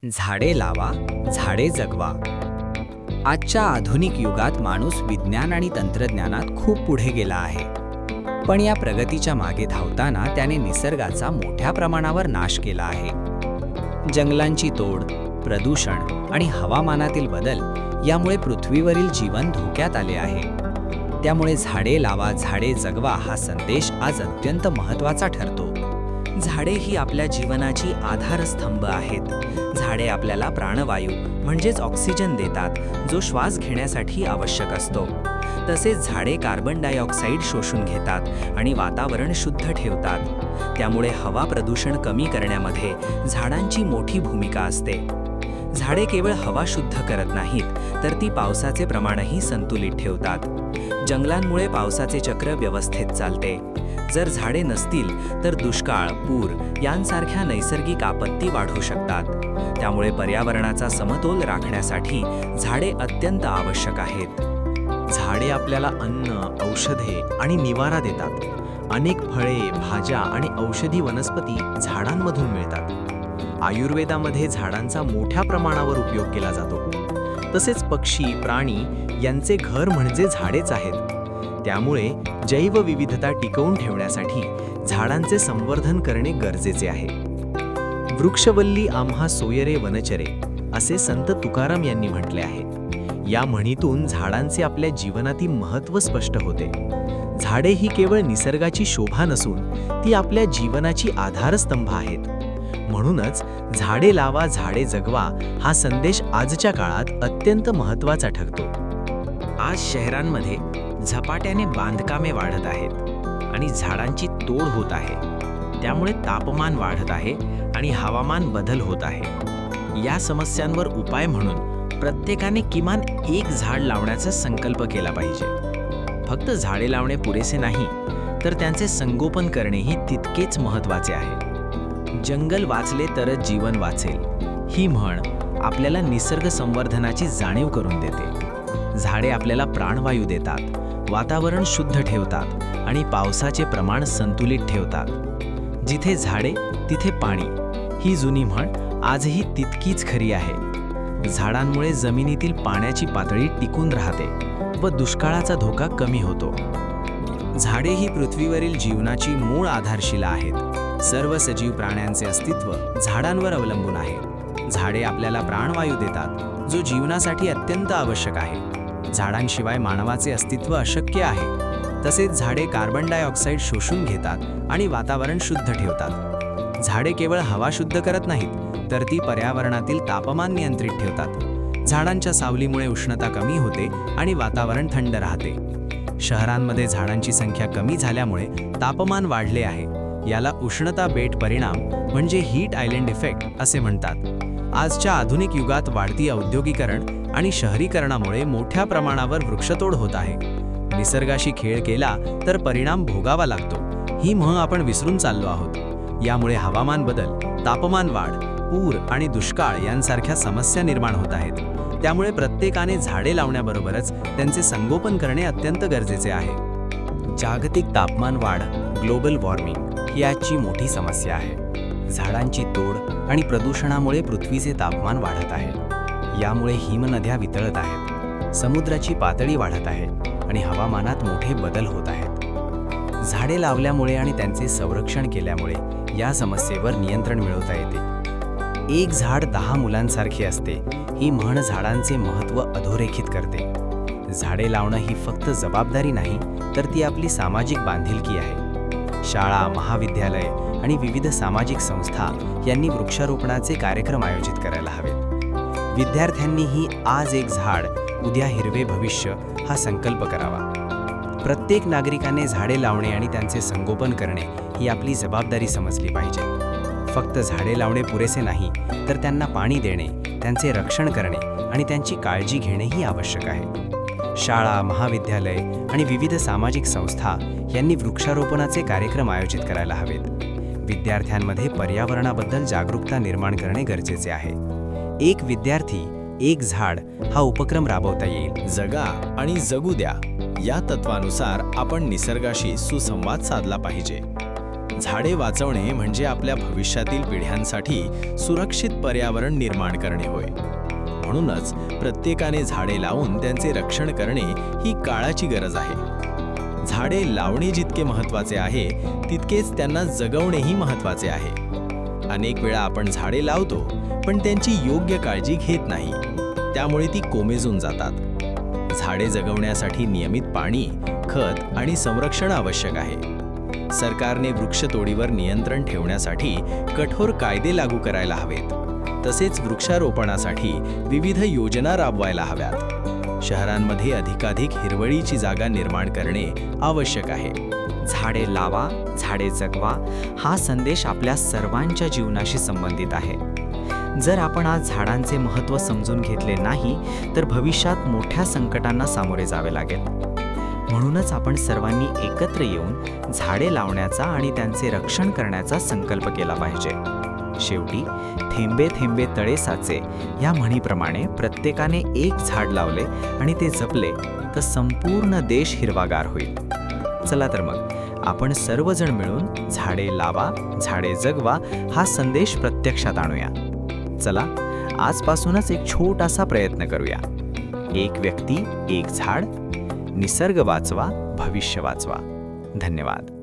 झाडे लावा, झाडे जगवा. आजच्या आधुनिक युगात माणूस विज्ञान आणि तंत्रज्ञानात खूप पुढे गेला आहे. पण या प्रगतीच्या मागे धावताना त्याने निसर्गाचा मोठ्या प्रमाणावर नाश केला आहे. जंगलांची तोड, प्रदूषण आणि हवामानातील बदल यामुळे पृथ्वीवरील जीवन धोक्यात आले आहे. त्यामुळे झाडे लावा, झाडे जगवा हा संदेश आज अत्यंत महत्त्वाचा ठरतो. झाडे ही आपल्या जीवनाची आधारस्तंभ आहेत. झाडे आपल्याला प्राणवायू म्हणजेच ऑक्सिजन देतात, जो श्वास घेण्यासाठी आवश्यक असतो. तसेच झाडे कार्बन डायऑक्साईड शोषून घेतात आणि वातावरण शुद्ध ठेवतात. त्यामुळे हवा प्रदूषण कमी करण्यामध्ये झाडांची मोठी भूमिका असते. झाडे केवळ हवा शुद्ध करत नाहीत, तर ती पावसाचे प्रमाणही संतुलित ठेवतात. जंगलांमुळे पावसाचे चक्र व्यवस्थित चालते. जर झाडे नसतील तर दुष्काळ, पूर यांसारख्या नैसर्गिक आपत्ती वाढू शकतात. त्यामुळे पर्यावरणाचा समतोल राखण्यासाठी झाडे अत्यंत आवश्यक आहेत. झाडे आपल्याला अन्न, औषधे आणि निवारा देतात. अनेक फळे, भाज्या आणि औषधी वनस्पती झाडांमधून मिळतात. आयुर्वेदामध्ये झाडांचा मोठ्या प्रमाणावर उपयोग केला जातो. तसेच पक्षी, प्राणी यांचे घर म्हणजे झाडेच आहेत. त्यामुळे जैवविविधता टिकवून ठेवण्यासाठी झाडांचे संवर्धन करणे गरजेचे आहे. वृक्षवल्ली आम्हा सोयरे वनचरे असे संत तुकाराम यांनी म्हटले आहे. या म्हणीतून झाडांचे आपल्या जीवनातील महत्त्व स्पष्ट होते. झाडे ही केवळ निसर्गाची शोभा नसून ती आपल्या जीवनाची आधारस्तंभ आहेत. म्हणूनच झाडे लावा, झाडे जगवा हा संदेश आजच्या काळात अत्यंत महत्त्वाचा ठरतो. आज शहरांमध्ये झपाट्याने बांधकामे वाढत आहेत आणि झाडांची तोड होत आहे. त्यामुळे तापमान वाढत आहे आणि हवामान बदल होत आहे. या समस्यांवर उपाय म्हणून प्रत्येकाने किमान एक झाड लावण्याचा संकल्प केला पाहिजे. फक्त झाडे लावणे पुरेसे नाही, तर त्यांचे संगोपन करणेही तितकेच महत्त्वाचे आहे. जंगल वाचले तरच जीवन वाचेल ही म्हण आपल्याला निसर्ग संवर्धनाची जाणीव करून देते. झाडे आपल्याला प्राणवायू देतात, वातावरण शुद्ध ठेवतात आणि पावसाचे प्रमाण संतुलित ठेवतात. जिथे झाडे तिथे पाणी ही जुनी म्हण आजही तितकीच खरी आहे. झाडांमुळे जमिनीतील पाण्याची पातळी टिकून राहते व दुष्काळाचा धोका कमी होतो. झाडे ही पृथ्वीवरील जीवनाची मूळ आधारशिला आहेत. सर्व सजीव प्राण्यांचे अस्तित्व झाडांवर अवलंबून आहे. झाडे आपल्याला प्राणवायू देतात, जो जीवनासाठी अत्यंत आवश्यक आहे. झाडांशिवाय मानवाचे अस्तित्व अशक्य आहे. तसेच झाडे कार्बन डायऑक्साईड शोषून घेतात आणि वातावरण शुद्ध ठेवतात. झाडे केवळ हवा शुद्ध करत नाहीत, तर ती पर्यावरणातील तापमान नियंत्रित ठेवतात. झाडांच्या सावलीमुळे उष्णता कमी होते आणि वातावरण थंड राहते. शहरांमध्ये झाडांची संख्या कमी झाल्यामुळे तापमान वाढले आहे. याला उष्णता बेट परिणाम म्हणजे हीट आयलँड इफेक्ट असे म्हणतात. आजच्या आधुनिक युगात वाढती औद्योगिकरण आणि शहरीकरणामुळे मोठ्या प्रमाणावर वृक्षतोड होत आहे. निसर्गाशी खेळ केला तर परिणाम भोगावा लागतो ही म्हण आपण विसरून चाललो आहोत. यामुळे हवामान बदल, तापमान वाढ, पूर आणि दुष्काळ यांसारख्या समस्या निर्माण होत आहेत. त्यामुळे प्रत्येकाने झाडे लावण्याबरोबरच त्यांचे संगोपन करणे अत्यंत गरजेचे आहे. जागतिक तापमान वाढ, ग्लोबल वॉर्मिंग ही आजची मोठी समस्या आहे. झाडांची तोड आणि प्रदूषणामुळे पृथ्वीचे तापमान वाढत आहे. यामुळे हिमनद्या वितळत आहेत, समुद्राची पातळी वाढत आहे आणि हवामानात मोठे बदल होत आहेत. झाडे लावल्यामुळे आणि त्यांचे संरक्षण केल्यामुळे या समस्येवर नियंत्रण मिळवता येते. एक झाड 10 मुलांसारखे असते ही म्हण झाडांचे महत्त्व अधोरेखित करते. झाडे लावणं ही फक्त जबाबदारी नाही, तर ती आपली सामाजिक बांधिलकी आहे. शाळा, महाविद्यालय आणि विविध सामाजिक संस्था यांनी वृक्षारोपणाचे कार्यक्रम आयोजित करायला हवेत. विद्यार्थ्यांनीही आज एक झाड, उद्या हिरवे भविष्य हा संकल्प करावा. प्रत्येक नागरिकाने झाडे लावणे आणि त्यांचे संगोपन करणे ही आपली जबाबदारी समजली पाहिजे. फक्त झाडे लावणे पुरेसे नाही, तर त्यांना पाणी देणे, त्यांचे रक्षण करणे आणि त्यांची काळजी घेणेही आवश्यक आहे. शाळा, महाविद्यालय आणि विविध सामाजिक संस्था यांनी वृक्षारोपणाचे कार्यक्रम आयोजित करायला हवेत. विद्यार्थ्यांमध्ये पर्यावरणाबद्दल जागरूकता निर्माण करणे गरजेचे आहे. एक विद्यार्थी एक झाड हा उपक्रम राबवता येईल. जगा आणि जगू द्या या तत्वानुसार आपण निसर्गाशी सुसंवाद साधला पाहिजे. झाडे वाचवणे म्हणजे आपल्या भविष्यातील पिढ्यांसाठी सुरक्षित पर्यावरण निर्माण करणे होय. म्हणूनच प्रत्येकाने झाडे लावून त्यांचे रक्षण करणे ही काळाची गरज आहे. झाडे लावणे जितके महत्त्वाचे आहे तितकेच त्यांना जगवणेही महत्त्वाचे आहे. अनेक वेळा आपण झाडे लावतो पण त्यांची योग्य काळजी घेत नाही, त्यामुळे ती कोमेजून जातात. झाडे जगवण्यासाठी नियमित पाणी, खत आणि संरक्षण आवश्यक आहे. सरकारने वृक्षतोडीवर नियंत्रण ठेवण्यासाठी कठोर कायदे लागू करायला हवेत. तसेच वृक्षारोपणासाठी विविध योजना राबवायला हव्यात. शहरांमध्ये अधिकाधिक हिरवळीची जागा निर्माण करणे आवश्यक आहे. झाडे लावा, झाडे जगवा हा संदेश आपल्या सर्वांच्या जीवनाशी संबंधित आहे. जर आपण आज झाडांचे महत्त्व समजून घेतले नाही तर भविष्यात मोठ्या संकटांना सामोरे जावे लागेल. म्हणूनच आपण सर्वांनी एकत्र येऊन झाडे लावण्याचा आणि त्यांचे रक्षण करण्याचा संकल्प केला पाहिजे. शेवटी थेंबे थेंबे तळे साचे या म्हणीप्रमाणे प्रत्येकाने एक झाड लावले आणि ते जपले तर संपूर्ण देश हिरवागार होईल. चला तर मग आपण सर्वजण मिळून झाडे लावा, झाडे जगवा हा संदेश प्रत्यक्षात आणूया. चला आजपासूनच एक छोटासा प्रयत्न करूया. एक व्यक्ती, एक झाड. निसर्ग वाचवा, भविष्य वाचवा. धन्यवाद.